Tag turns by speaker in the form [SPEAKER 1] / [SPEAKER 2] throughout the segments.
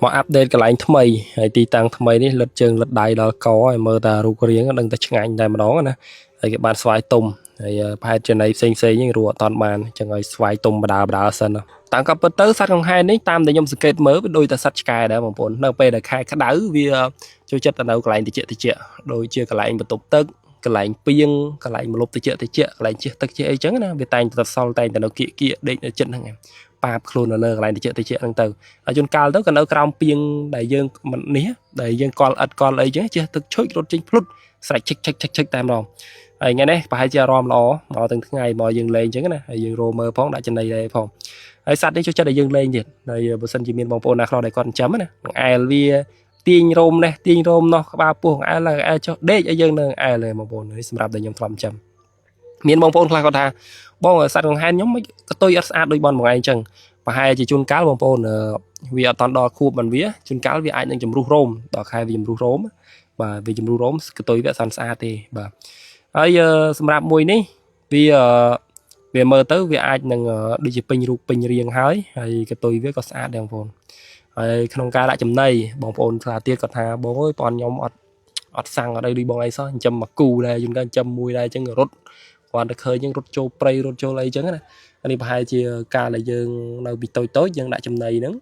[SPEAKER 1] មកអាប់ដេតកន្លែងថ្មីហើយទីតាំងថ្មីនេះលិតជើងលិតដៃដល់កហើយមើលតារូបរាងដឹងតែឆ្ងាញ់តែម្ដងណាហើយគេបានស្វាយទុំហើយប្រហែលជានៃផ្សេងនេះរੂអត់តាន់បានចឹងឲ្យស្វាយទុំបដាសិនតាមក៏ពិតទៅសត្វកង្ហែនេះតាមតែខ្ញុំសង្កេតមើលវាដូចតែសត្វឆ្កែដែរបងប្អូននៅពេលដែលខែក្តៅវាចូលចិត្តទៅនៅកន្លែងតិចដូចជាកន្លែងបន្ទប់ទឹកកន្លែងពីងកន្លែងម្លប់តិចកន្លែងជិះទឹកជិះអីចឹងណាវាតែងតែសល់តែងតែនៅគៀកដេកនៅចិត្តហ្នឹងប៉ាបខ្លួននៅលើកន្លែងតិចហ្នឹងទៅហើយជួនកាលទៅក៏នៅក្រោមពីងដែលយើងមិននេះដែលយើងកល់អត់កល់អីចឹងជិះទឹកឈុចរត់ចេញភ្លុតស្រែកឆិកតែម្ដងហើយថ្ងៃនេះប្រហែលជាអារម្មណ៍ល្អមកទាំងថ្ងៃមកយើងលេងចឹងណាហើយយើងរមើផងដាក់ចំណីដែរផងហើយសត្វនេះចូលចិត្តឲ្យយើងលេងទៀតហើយបើសិនជាមានបងប្អូនណាខ្លះដែលគាត់ចិញ្ចឹមណាបង្អែលវាទាញរោមនេះទាញរោមនោះក្បាលពោះបង្អែលឡើងអែលចុះដេកឲ្យយើងនៅអែលទេបងប្អូននេះសម្រាប់តែខ្ញុំធ្លាប់ចិញ្ចឹមមានបងប្អូនខ្លះគាត់ថាបងសត្វកង្ហែនខ្ញុំមិនក៏តុយអត់ស្អាតដូចបងមួយឯងចឹងប្រហែលជាជួនកាលបងប្អូនវាអត់តន់ដល់ខួបមិនវាជួនកាលវាអាចនឹងជំរុះរោមដល់ខែវាជំរុះរោមបាទវាជំរុះរោមក៏តុយវាអត់ស្អាតទេបាទហើយសម្រាប់មួយនេះវាមើលទៅវាអាចនឹងដូចជាពេញរូបពេញរាងហើយក៏តុយវាក៏ស្អាតដែរបងប្អូនហើយក្នុងការដាក់ចំណីបងប្អូនខ្លះទៀតគាត់ថាបងអើយតន់ខ្ញុំអត់សាំងអត់អីដូចបងអីសោះចិញ្ចឹមមកគូដែរជួនកាលចិញ្ចឹមមួយដែរអញ្ចឹងរត់គាត់ទៅឃើញយើងរត់ចូលព្រៃរត់ចូលអីអញ្ចឹងណានេះប្រហែលជាការដែលយើងនៅពីតូចយើងដាក់ចំណីហ្នឹង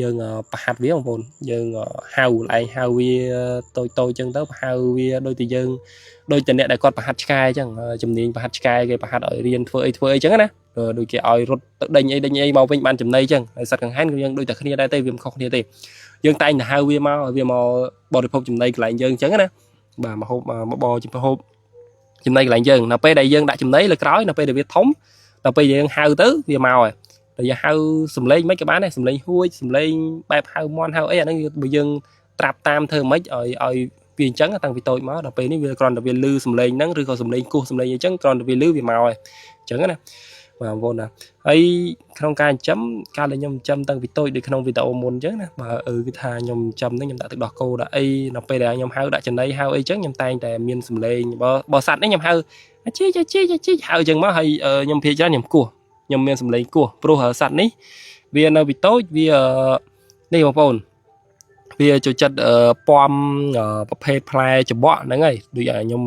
[SPEAKER 1] យើងប្រហាត់វាបងប្អូនយើងហៅឯងហៅវាតូចអញ្ចឹងទៅហៅវាដូចតែយើងដូចតែអ្នកដែលគាត់ប្រហាត់ឆ្កែអញ្ចឹងជំនាញប្រហាត់ឆ្កែគេប្រហាត់ឲ្យរៀនធ្វើអីអញ្ចឹងណាដូចគេឲ្យរត់ទៅដេញអីមកវិញបានចំណីអញ្ចឹងហើយសត្វកង្ហែនក៏យើងដូចតែគ្នាដែរទេវាមិនខុសគ្នាទេយើងតែងតែហៅវាមកបរិភោគចំណីកន្លែងយើងអញ្ចឹងណាបាទមកហូបមកបចំហូបចំណីកន្លែងយើងនៅពេលដែលយើងដាក់ចំណីលើក្រោយនៅពេលដែលវាធំដល់ពេលយើងហៅទៅវាមកហើយតែយើងហៅសំឡេងមិនក៏បានដែរសំឡេងហួចសំឡេងបែបហៅមន់ហៅអីអាហ្នឹងបើយើងត្រាប់តាមធ្វើមិនឲ្យវាអញ្ចឹងតាំងពីតូចមកដល់ពេលនេះវាគ្រាន់តែវាលឺសំឡេងហ្នឹងឬក៏សំឡេងគោះសំឡេងអីចឹងគ្រាន់តែវាលឺវាមកហើយអញ្ចឹងណាបងប្អូនណាហើយក្នុងការចិញ្ចឹមកាលដែលខ្ញុំចិញ្ចឹមតាំងពីតូចដូចក្នុងវីដេអូមុនអញ្ចឹងណាបើគឺថាខ្ញុំចិញ្ចឹមហ្នឹងខ្ញុំដាក់ទឹកដោះគោដាក់អីនៅពេលដែលខ្ញុំហៅដាក់ចំណីហៅអីចឹងខ្ញុំតែងតែមានសំឡេងបើសัตว์នេះខ្ញុំហៅជីហៅអញ្ចឹងមកហើយខ្ញុំភាគច្រើនខ្ញុំគោះខ្ញុំមានសំឡេងគោះព្រោះសัตว์នេះវានៅពីតូចវានេះបងប្អូនវាចូលចិត្តពំប្រភេទផ្លែច្បក់ហ្នឹងហើយដូចខ្ញុំ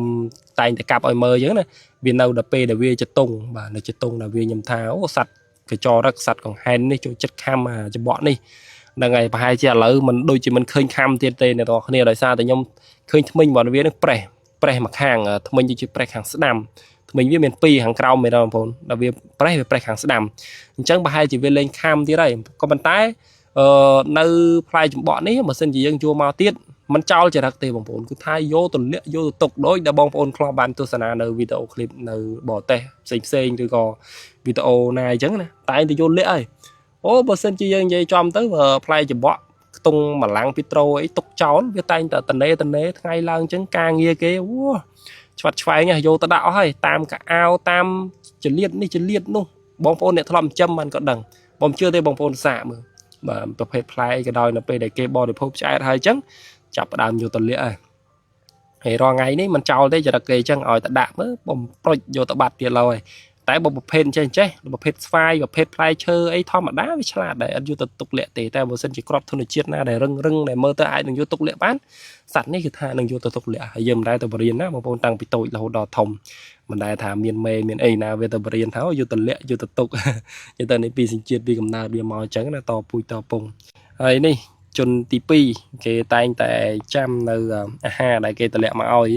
[SPEAKER 1] តែងតែកាប់ឲ្យមើលអញ្ចឹងណាវានៅដល់ពេលដែលវាចតុងបាទនៅចតុងដែលវាខ្ញុំថាអូសัตว์កញ្ចរឹកសัตว์កង្ហែននេះចូលចិត្តខាំច្បក់នេះហ្នឹងហើយប្រហែលជាឥឡូវមិនដូចជាមិនឃើញខាំទៀតទេអ្នកនរគ្នាដោយសារតែខ្ញុំឃើញថ្មិញរបស់វានឹងប្រេះមកខាងថ្មិញដូចជាប្រេះខាងស្ដាំថ្មិញវាមាន2ខាងក្រោមមែនទេបងប្អូនដល់វាប្រេះខាងស្ដាំអញ្ចឹងប្រហែលជាវាលេងខាំទៀតហើយក៏ប៉ុន្តែនៅផ្លែចំបក់នេះបើសិនជាយើងជួមកទៀតมันចោលចរិតទេបងប្អូនគឺថាយកទៅលាក់យកទៅទុកដូចដែលបងប្អូនខ្លះបានទស្សនានៅវីដេអូឃ្លីបនៅបរទេសផ្សេងឬក៏វីដេអូណាអញ្ចឹងណាតែទៅយកលាក់ហើយអូបើសិនជាយើងនិយាយចំទៅផ្លែចំបក់ខ្ទង់ម្លាំងពីត្រូអីទុកចោលវាតែងតែតនេថ្ងៃឡើងអញ្ចឹងការងារគេឆ្វាត់ឆ្វែងយកទៅដាក់អស់ហើយតាមកៅតាមចលៀតនេះចលៀតនោះបងប្អូនអ្នកធ្លាប់ចិញ្ចឹមបានក៏ដឹងបងជឿទេបងប្អូនសាកមើលបាទប្រភេទផ្លែក៏ដោយនៅពេលដែលគេបរិភោគឆ្អែតហើយអញ្ចឹងចាប់ផ្ដើមយកទៅលាក់ហើយរាល់ថ្ងៃនេះมันចោលទេចរិតគេអញ្ចឹងឲ្យទៅដាក់មើលបំប្រុចយកទៅបាត់ទៀតឡើយតែបើប្រភេទចេះប្រភេទស្វាយប្រភេទផ្លែឈើអីធម្មតាវាឆ្លាតដែរអត់យកទៅទុកលាក់ទេតែបើសិនជាគ្រាប់ធនជាតិណាដែលរឹងដែលមើលទៅអាចនឹងយកទុកលាក់បានសត្វនេះគឺថានឹងយកទៅទុកលាក់ហើយយើងមិនដែលទៅបរៀនណាបងប្អូនតាំងពីតូចរហូតដល់ធំមិនដែលថាមានមេមានអីណាវាទៅបរៀនថាយកទៅលាក់យកទៅទុកយកទៅនេះពីសញ្ជាតិពីកំណើតវាមកអញ្ចឹងណាតពូជតពងហើយនេះជនទី2គេតែងតែចាំនៅអាហារដែលគេតម្លាក់មកឲ្យ